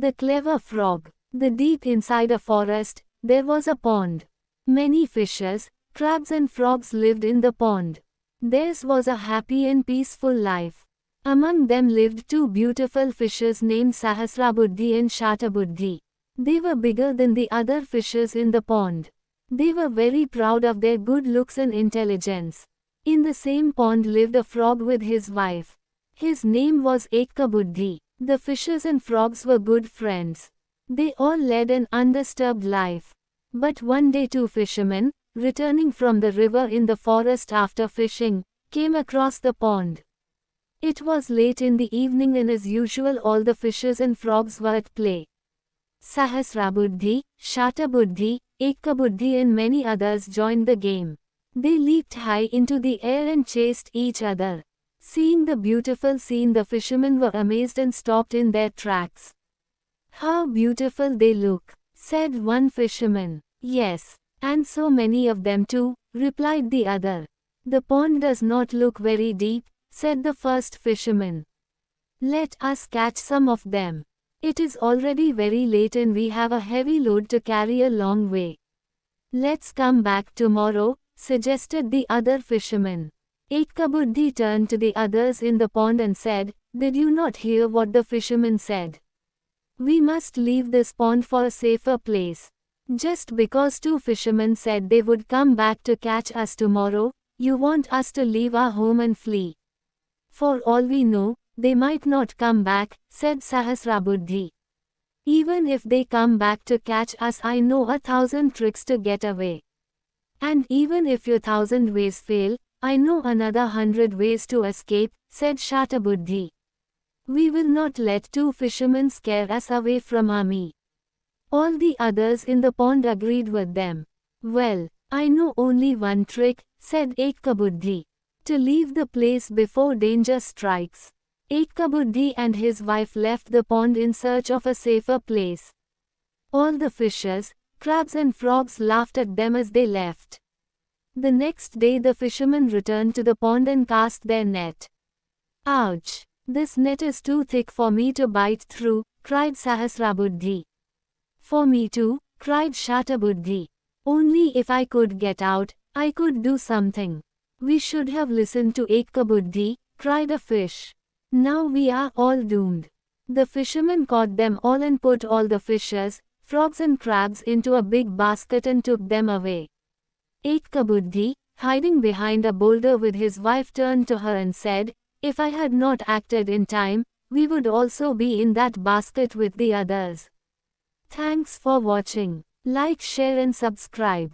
The clever frog. The deep inside a forest, there was a pond. Many fishes, crabs and frogs lived in the pond. Theirs was a happy and peaceful life. Among them lived two beautiful fishes named Sahasrabuddhi and Shatabuddhi. They were bigger than the other fishes in the pond. They were very proud of their good looks and intelligence. In the same pond lived a frog with his wife. His name was Ekkabuddhi. The fishes and frogs were good friends. They all led an undisturbed life. But one day two fishermen, returning from the river in the forest after fishing, came across the pond. It was late in the evening and as usual all the fishes and frogs were at play. Sahasrabuddhi, Shatabuddhi, Ekkabuddhi and many others joined the game. They leaped high into the air and chased each other. Seeing the beautiful scene, the fishermen were amazed and stopped in their tracks. "How beautiful they look," said one fisherman. "Yes, and so many of them too," replied the other. "The pond does not look very deep," said the first fisherman. "Let us catch some of them. It is already very late and we have a heavy load to carry a long way." "Let's come back tomorrow," suggested the other fisherman. Ekkabuddhi turned to the others in the pond and said, "Did you not hear what the fisherman said? We must leave this pond for a safer place. Just because two fishermen said they would come back to catch us tomorrow, you want us to leave our home and flee. For all we know, they might not come back," said Sahasrabuddhi. "Even if they come back to catch us, I know 1,000 tricks to get away. And even if your 1,000 ways fail, I know another 100 ways to escape," said Shatabuddhi. "We will not let two fishermen scare us away from our meal." All the others in the pond agreed with them. "Well, I know only one trick," said Ekkabuddhi. "To leave the place before danger strikes." Ekkabuddhi and his wife left the pond in search of a safer place. All the fishes, crabs and frogs laughed at them as they left. The next day the fishermen returned to the pond and cast their net. "Ouch! This net is too thick for me to bite through," cried Sahasrabuddhi. "For me too," cried Shatabuddhi. "Only if I could get out, I could do something." "We should have listened to Ekkabuddhi," cried a fish. "Now we are all doomed." The fishermen caught them all and put all the fishes, frogs and crabs into a big basket and took them away. Ekkabuddhi, hiding behind a boulder with his wife, turned to her and said, "If I had not acted in time, we would also be in that basket with the others." Thanks for watching. Like, share and subscribe.